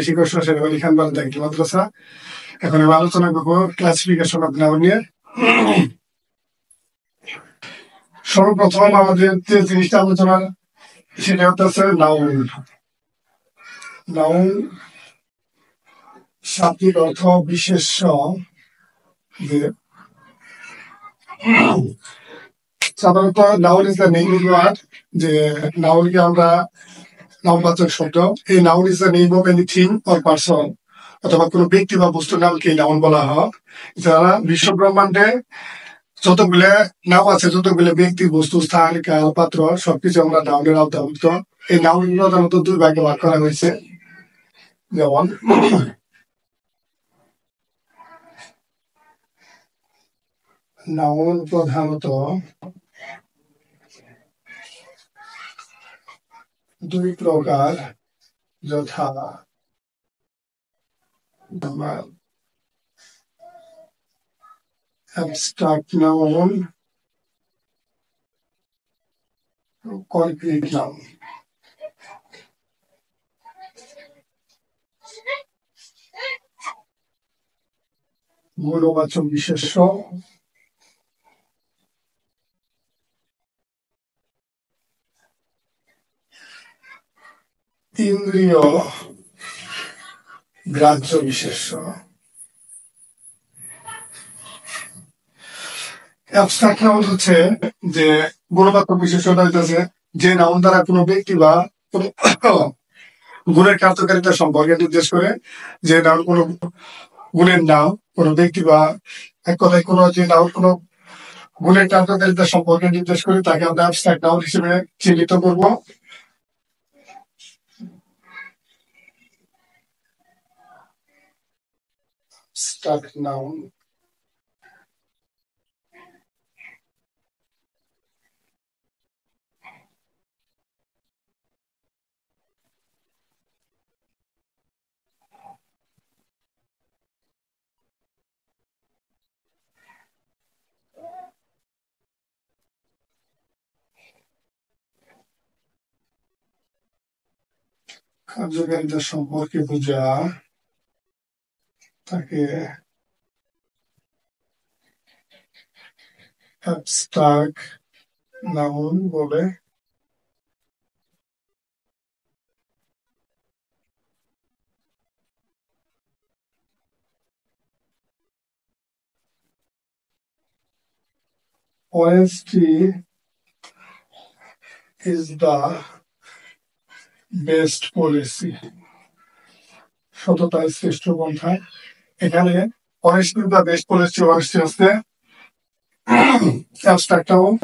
শিক্ষক শের আলী খান বালদাঙ্গি মাদ্রাসা। এখন আমি আলোচনা করবো ক্লাসিফিকেশন অফ নাউন নিয়ে। সর্বপ্রথম আমাদের যে জিনিসটা আলোচনা সেটা হচ্ছে নাউন। নাউন শাব্দিক অর্থ বিশেষ্য, যে সাধারণত noun is the name word, যে নাউনকে আমরা নামবাচক শব্দ। এই noun is the name of anything or person, অথবা কোনো ব্যক্তি বা বস্তুর নামকে নাউন বলা হয়। যারা বিশ্ব ব্রহ্মাণ্ডে যতগুলো নাম আছে, যতগুলো ব্যক্তি, বস্তু, স্থান, কাল, পাত্র সবকিছু আমরা নাউনের আওতাভুক্ত। এই নাউনগুলো সাধারণত দুই ভাগে ভাগ করা হয়েছে। যেমন নাউন প্রধানত দুই প্রকার, যথা অ্যাবস্ট্রাক্ট নাউন, কনক্রিট নাউন। গুণবাচক বিশেষ্য, ইন্দ্রিয় গ্রাহ্য বিশেষ্য। অ্যাবস্ট্রাক্ট নাউন হচ্ছে যে গুণবাচক বিশেষ্যটা হইতেছে যে নাউন দ্বারা কোনো ব্যক্তি বা কোনো গুণের কার্যকারিতা সম্পর্কে নির্দেশ করে। যে নাউন কোনো গুণের নাম, কোনো ব্যক্তি বা এক কথায় কোনো যে নাউন কোনো গুণের কার্যকারিতা সম্পর্কে নির্দেশ করে, তাকে আমরা অ্যাবস্ট্রাক্ট নাউন হিসেবে চিহ্নিত করব। অ্যাবস্ট্রাক্ট নাউন কার্যকারিতা সম্পর্কে বোঝা, তাকে অ্যাবস্ট্রাক্ট নাউন বলে। Honesty is the best policy. সততাই শ্রেষ্ঠ পন্থা। এখানে honesty is the best policy, honesty হচ্ছে অ্যাবস্ট্রাক্ট নাউন।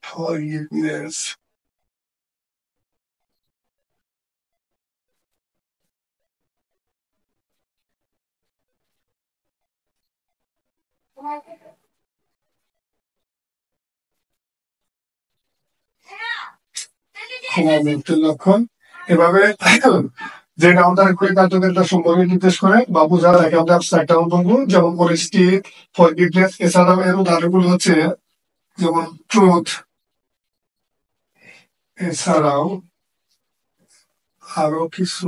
Forgiveness ক্ষমা মুক্তির লক্ষণ। এভাবে যে নাউন দ্বারা করে কার্যকারিতা সম্পর্কে নির্দেশ করে বা বোঝা, তাকে আমরা অ্যাবস্ট্রাক্ট নাউন বলবো। যেমন honesty, forgiveness। এছাড়াও এর উদাহরণগুলো হচ্ছে যেমন ট্রুথ। এছাড়াও আরো কিছু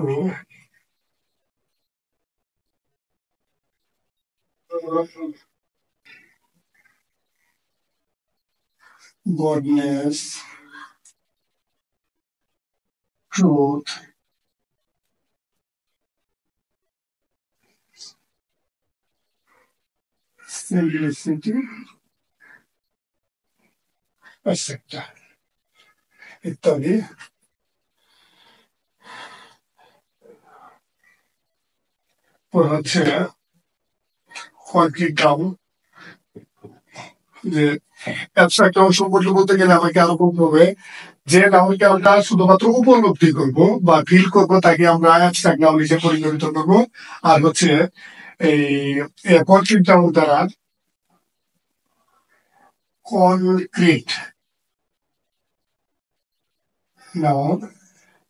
goodness, truth, simplicity, etc. ইত্যাদি। হচ্ছে কনক্রিট নাউন। যে অ্যাবস্ট্রাক্ট নাউন সম্পর্কে বলতে গেলে আমাকে আরো বলতে হবে যে নাউনকে আমরা শুধুমাত্র উপলব্ধি করব বা ফিল করব, তাকে আমরা অ্যাবস্ট্রাক্ট নাউন হিসেবে পরিগণিত করব। আর হচ্ছে এই কনক্রিট নাউন দ্বারা কনক্রিট নাউন,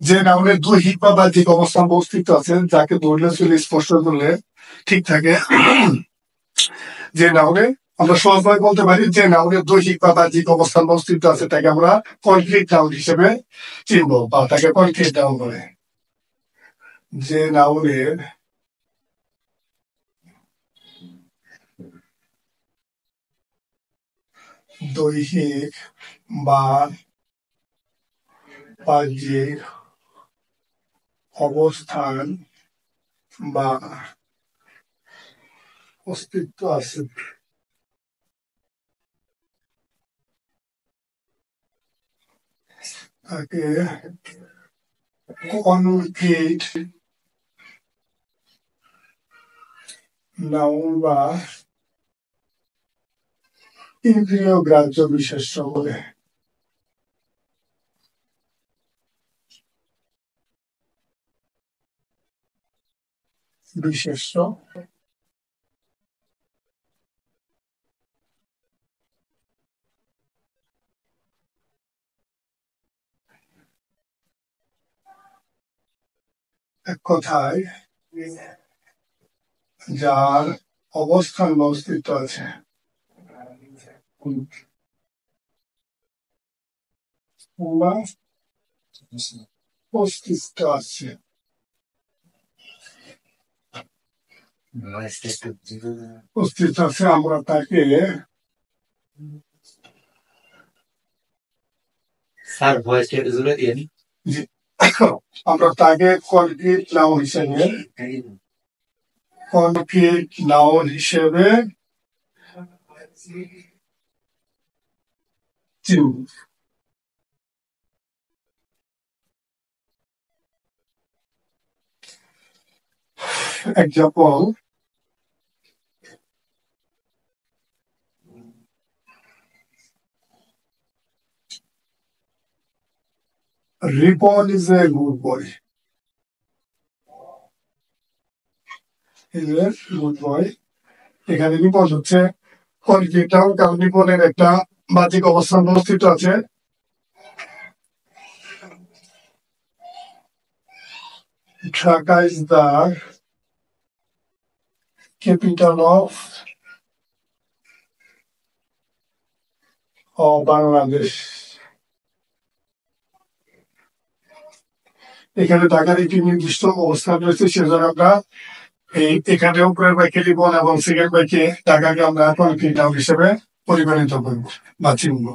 যে নাউনের দৈহিক বা বাহ্যিক অবস্থান বা অস্তিত্ব আছে, যাকে ধরলে চলে স্পষ্ট করলে ঠিক থাকে, যে নাউনে আমরা সহজভাবে বলতে পারি যে নাউনের দৈহিক বা বাহ্যিক অবস্থান বা অস্তিত্ব আছে তাকে আমরা কনক্রিট নাউন হিসেবে চিনবো বা তাকে কনক্রিট নাউন বলে। যে নাউনের দৈহিক বা বাহ্যিক অবস্থান বা অস্তিত্ব আছে তাকে কনক্রিট নাউন বা ইন্দ্রিয় গ্রাহ্য বিশেষ্য বলে। বিশেষ্য এক কথায় যার অবস্থান বা অস্তিত্ব আছে। বা অস্তিত্ব আছে। অস্তিত্ব আছে, আমরা তাকে স্যার ভয়েসটা একটু জোরে দিয়ে আমরা তাকে কনক্রিট নাউন হিসেবে চিনব। Example, Ripon is a good boy. Good boy, এখানে রিপন হচ্ছে কনক্রিট নাউন, কারণ রিপনের একটা বাহ্যিক অবস্থান বা অস্তিত্ব আছে। Dhaka is the capital of Bangladesh. এখানে ঢাকার একটি নির্দিষ্ট অবস্থান রয়েছে, সেজন্য আমরা এখানে উপরের বাক্যে রিপন এবং সেকেন্ড বাক্যে ঢাকাকে আমরা কনক্রিট নাউন হিসেবে পরিগণিত করব বা চিনব।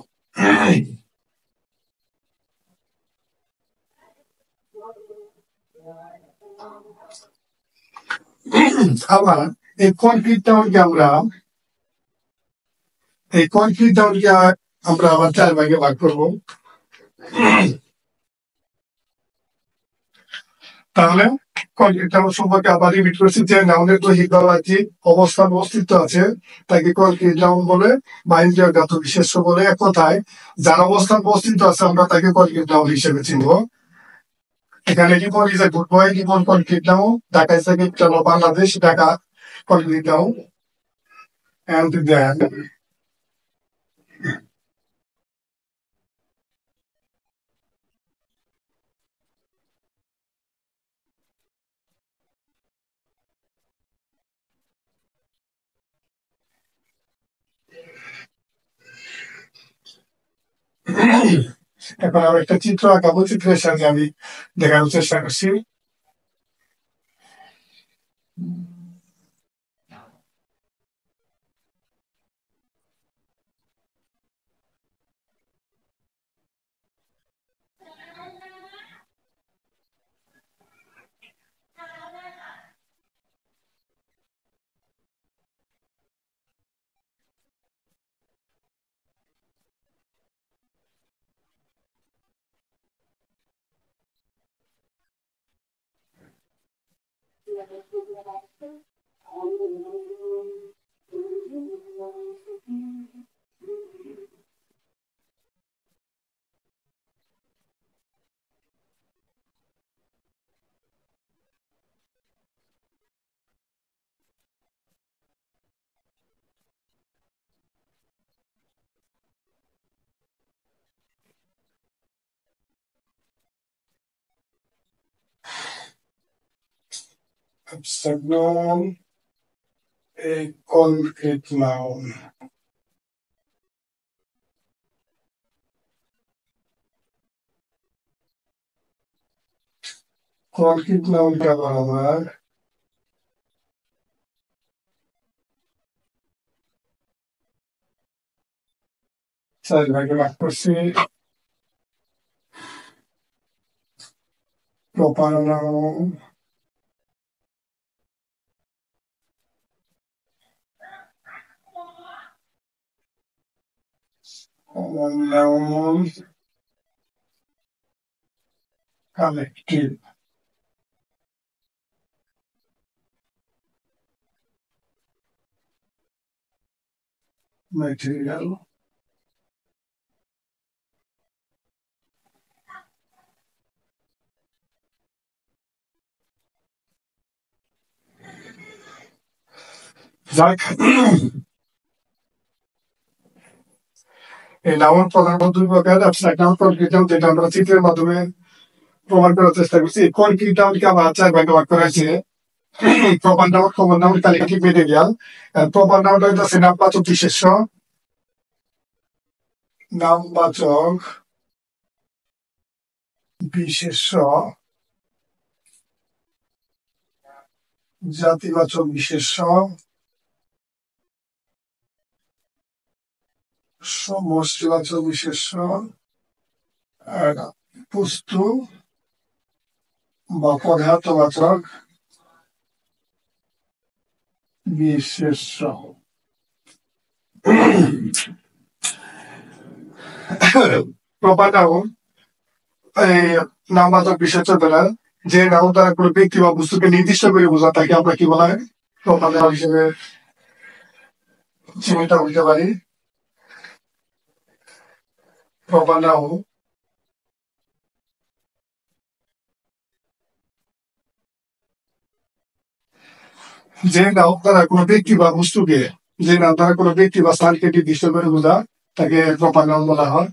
আবার এই কনক্রিট নাউনকে আমরা আবার 4 ভাগে ভাগ করব। তাহলে কনক্রিট নাউন সম্পর্কে আবার রিপিট করছি যে নাউনের দৈহিক বা বাহ্যিক অবস্থান অস্তিত্ব আছে তাকে কনক্রিট নাউন বলে বা ইন্দ্রিয়গত বিশেষ্য বলে। এক কথায় যার অবস্থান বা অস্তিত্ব আছে আমরা তাকে কনক্রিট নাউন হিসেবে চিনব। এখানে Ripon is a good boy, Ripon concrete noun, Dhaka is a capital of Bangladesh, Dhaka concrete noun, and then এখন আমি একটা চিত্র আঁকাবো, চিত্রের সাথে আমি দেখানোর চেষ্টা করছি। Abstract noun, A concrete noun. Concrete noun का बराबर 4 ভাগে ভাগ করছি proper noun, common noun, collective. Material. যাক এই নাউন প্রধানত দুই প্রকার অ্যাবস্ট্রাক্ট নাউন কনক্রিট নাউন যেটা আমরা চিত্রের মাধ্যমে প্রমাণ করার চেষ্টা করছি কনক্রিট নাউনকে আবার 4 ভাগে ভাগ করা হয়েছে proper noun common noun collective material proper noun হইতেছে নামবাচক বিশেষ্য নামবাচক বিশেষ্য জাতিবাচক বিশেষ্য সমষ্টিবাচক বিশেষ্য আর বস্তু বা পদার্থবাচক বিশেষ্য প্রপার নাউন এই নামবাচক বিশেষ্য দ্বারা যে নাউন দ্বারা কোনো ব্যক্তি বা বস্তুকে নির্দিষ্ট করে বোঝা তাকে আমরা কি বলা হয় প্রপার নাউন হিসেবে চিহ্নিত হইতে পারি প্রপার নাউন যে নাউন দ্বারা কোনো ব্যক্তি বা বস্তুকে যে নাউন দ্বারা কোনো ব্যক্তি বা স্থানকে নির্দিষ্ট করে বোঝা তাকে প্রপার নাউন বলা হয়